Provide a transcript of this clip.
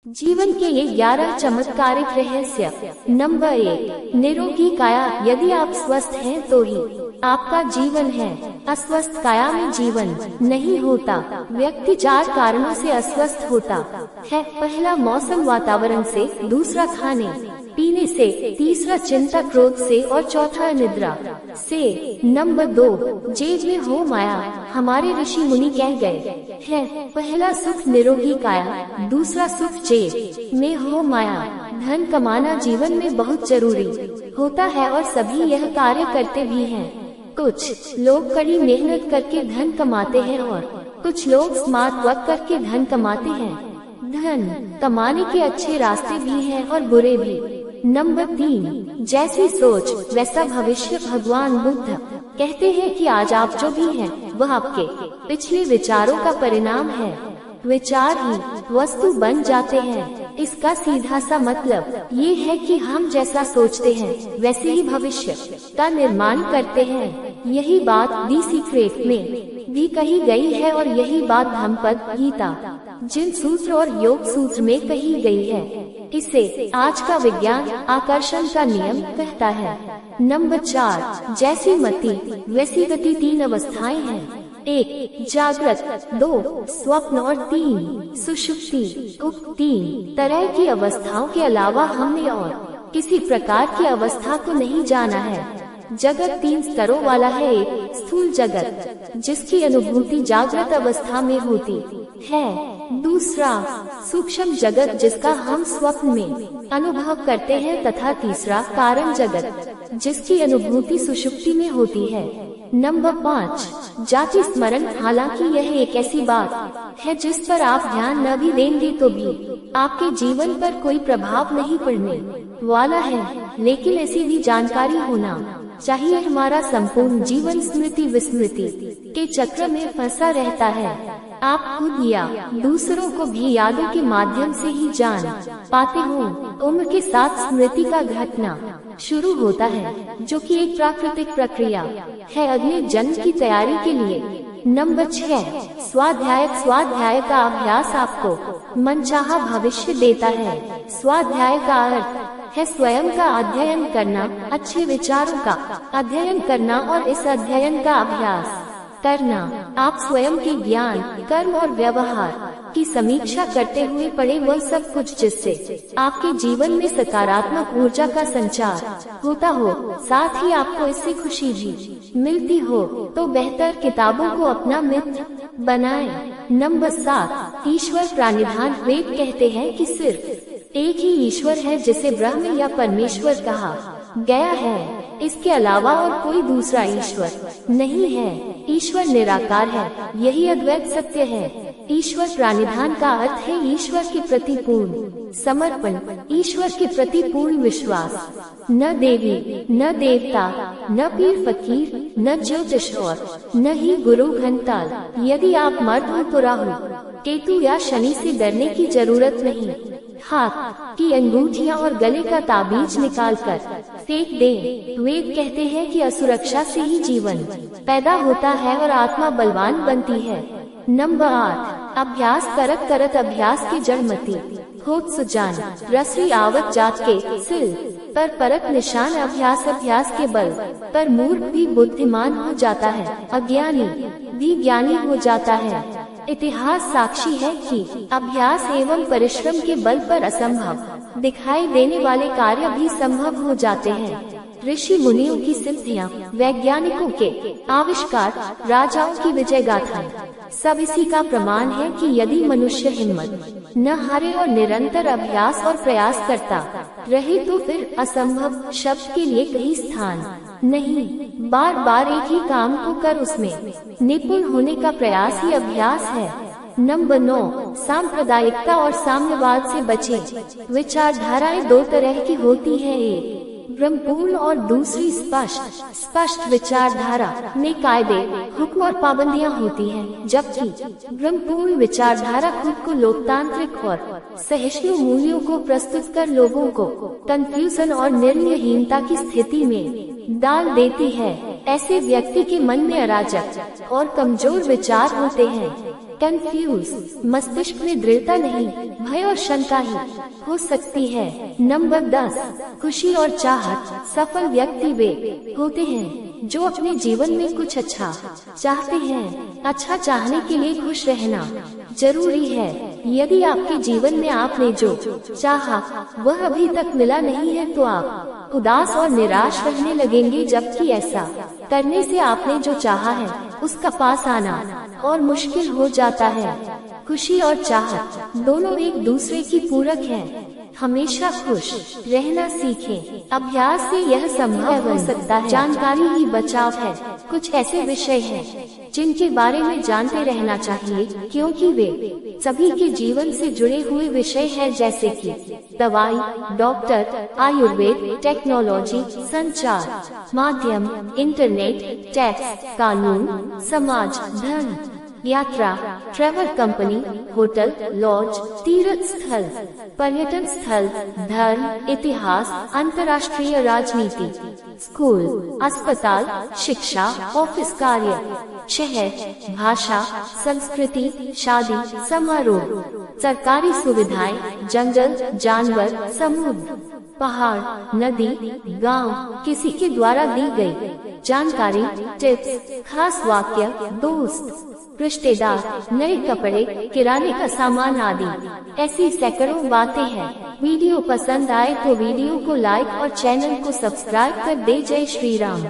जीवन के ये 11 चमत्कारिक रहस्य। नंबर 1, निरोगी काया। यदि आप स्वस्थ हैं तो ही आपका जीवन है। अस्वस्थ काया में जीवन नहीं होता। व्यक्ति 4 कारणों से अस्वस्थ होता है। पहला, मौसम वातावरण से, दूसरा खाने पीने से, तीसरा चिंता क्रोध से और चौथा निद्रा से। नंबर 2, जेब में हो माया। हमारे ऋषि मुनि कह गए हैं, पहला सुख निरोगी काया, दूसरा सुख जेब में हो माया। धन कमाना जीवन में बहुत जरूरी होता है और सभी यह कार्य करते भी हैं। कुछ लोग कड़ी मेहनत करके धन कमाते हैं और कुछ लोग स्मार्ट वर्क करके धन कमाते हैं। धन कमाने के अच्छे रास्ते भी हैं और बुरे भी। नंबर 3, जैसी सोच वैसा भविष्य। भगवान बुद्ध कहते हैं कि आज आप जो भी हैं वह आपके पिछले विचारों का परिणाम है। विचार ही वस्तु बन जाते हैं। इसका सीधा सा मतलब ये है कि हम जैसा सोचते हैं वैसे ही भविष्य का निर्माण करते हैं। यही बात दी सीक्रेट में भी कही गई है और यही बात धम्मपद, गीता, जिन सूत्र और योग सूत्र में कही गई है। इसे आज का विज्ञान आकर्षण का नियम कहता है। नंबर 4, जैसी मति वैसी गति। 3 अवस्थाएं हैं। 1, जागृत, 2, स्वप्न और 3, सुषुप्ति। 3 तरह की अवस्थाओं के अलावा हमने और किसी प्रकार की अवस्था को नहीं जाना है। जगत 3 स्तरों वाला है। 1, स्थूल जगत, जिसकी अनुभूति जागृत अवस्था में होती है। दूसरा, सूक्ष्म जगत, जिसका हम स्वप्न में अनुभव करते हैं। तथा तीसरा, कारण जगत, जिसकी अनुभूति सुषुप्ति में होती है। नंबर 5, जाति स्मरण। हालांकि यह एक ऐसी बात है जिस पर आप ध्यान न भी देंगे तो भी आपके जीवन पर कोई प्रभाव नहीं पड़ने वाला है, लेकिन ऐसी भी जानकारी होना चाहिए। हमारा संपूर्ण जीवन स्मृति विस्मृति के चक्र में फंसा रहता है। आप खुद या दूसरों को भी यादों के माध्यम से ही जान पाते हो। उम्र के साथ स्मृति का घटना शुरू होता है, जो कि एक प्राकृतिक प्रक्रिया है अगले जन्म की तैयारी के लिए। नंबर 6, स्वाध्याय का अभ्यास आपको मनचाहा भविष्य देता है। स्वाध्याय का अर्थ है स्वयं का अध्ययन करना, अच्छे विचारों का अध्ययन करना और इस अध्ययन का अभ्यास करना। आप स्वयं के ज्ञान, कर्म और व्यवहार की समीक्षा करते हुए पढ़े वह सब कुछ जिससे आपके जीवन में सकारात्मक ऊर्जा का संचार होता हो, साथ ही आपको इससे खुशी भी मिलती हो। तो बेहतर किताबों को अपना मित्र बनाएं। नंबर 7, ईश्वर प्राणिधान। वेद कहते हैं कि सिर्फ एक ही ईश्वर है जिसे ब्रह्म या परमेश्वर कहा गया है। इसके अलावा और कोई दूसरा ईश्वर नहीं है। ईश्वर निराकार है, यही अद्वैत सत्य है। ईश्वर प्राणिधान का अर्थ है ईश्वर के प्रति पूर्ण समर्पण, ईश्वर के प्रति पूर्ण विश्वास। न देवी, न देवता, न पीर फकीर, न ज्योतिष और न ही गुरु घंटाल। यदि आप मर्द हो तो राहु, केतु या शनि से डरने की जरूरत नहीं। हाथ की अंगूठियां और गले का ताबीज निकालकर फेंक दें। वेद कहते हैं कि असुरक्षा से ही जीवन पैदा होता है और आत्मा बलवान बनती है। नंबर 8, अभ्यास करत करत अभ्यास की जड़ मती होत सुजान। रसरी आवत जात के सिल पर परत निशान। अभ्यास के बल पर मूर्ख भी बुद्धिमान हो जाता है, अज्ञानी भी ज्ञानी हो जाता है। इतिहास साक्षी है कि अभ्यास एवं परिश्रम के बल पर असंभव दिखाई देने वाले कार्य भी संभव हो जाते हैं। ऋषि मुनियों की सिद्धियां, वैज्ञानिकों के आविष्कार, राजाओं की विजय गाथाएं, सब इसी का प्रमाण है कि यदि मनुष्य हिम्मत न हारे और निरंतर अभ्यास और प्रयास करता रहे तो फिर असंभव शब्द के लिए कहीं स्थान नहीं। बार बार एक ही काम को कर उसमें निपुण होने का प्रयास ही अभ्यास है। नंबर 9, सांप्रदायिकता और साम्यवाद से बचें। विचारधाराएं 2 तरह की होती है, एक ब्रह्मपूर्ण और दूसरी स्पष्ट विचारधारा में कायदे, हुक्म और पाबंदियां होती हैं, जबकि ब्रह्मपूर्ण विचारधारा खुद को लोकतांत्रिक और सहिष्णु मूल्यों को प्रस्तुत कर लोगों को कंफ्यूजन और निर्णयहीनता की स्थिति में डाल देती है। ऐसे व्यक्ति के मन में अराजक और कमजोर विचार होते हैं। कंफ्यूज, मस्तिष्क में दृढ़ता नहीं, भय और शंका ही हो सकती है। नंबर 10, खुशी और चाहत। सफल व्यक्ति वे होते हैं जो अपने जीवन में कुछ अच्छा चाहते हैं। अच्छा चाहने के लिए खुश रहना जरूरी है। यदि आपके जीवन में आपने जो चाहा वह अभी तक मिला नहीं है तो आप उदास और निराश रहने लगेंगे, जबकि ऐसा करने से आपने जो चाहा है उसका पास आना और मुश्किल हो जाता है। खुशी और चाहत दोनों एक दूसरे की पूरक हैं। हमेशा खुश रहना सीखें। अभ्यास से यह संभव हो सकता है। जानकारी ही बचाव है। कुछ ऐसे विषय हैं जिनके बारे में जानते रहना चाहिए, क्योंकि वे सभी के जीवन से जुड़े हुए विषय हैं, जैसे कि दवाई, डॉक्टर, आयुर्वेद, टेक्नोलॉजी, संचार माध्यम, इंटरनेट, टैक्स, कानून, समाज, धर्म, यात्रा, ट्रैवल कंपनी, होटल, लॉज, तीर्थ स्थल, पर्यटन स्थल, धर्म, इतिहास, अंतर्राष्ट्रीय राजनीति, स्कूल, अस्पताल, शिक्षा, ऑफिस कार्य, शहर, भाषा, संस्कृति, शादी, समारोह, सरकारी सुविधाएं, जंगल, जानवर, समुद्र, पहाड़, नदी, गांव, किसी के द्वारा दी गई जानकारी, टिप्स, खास वाक्य, दोस्त, रिश्तेदार, नए कपड़े, किराने का सामान आदि। ऐसी सैकड़ों बातें हैं। वीडियो पसंद आए तो वीडियो को लाइक और चैनल को सब्सक्राइब कर दे। जय श्री राम।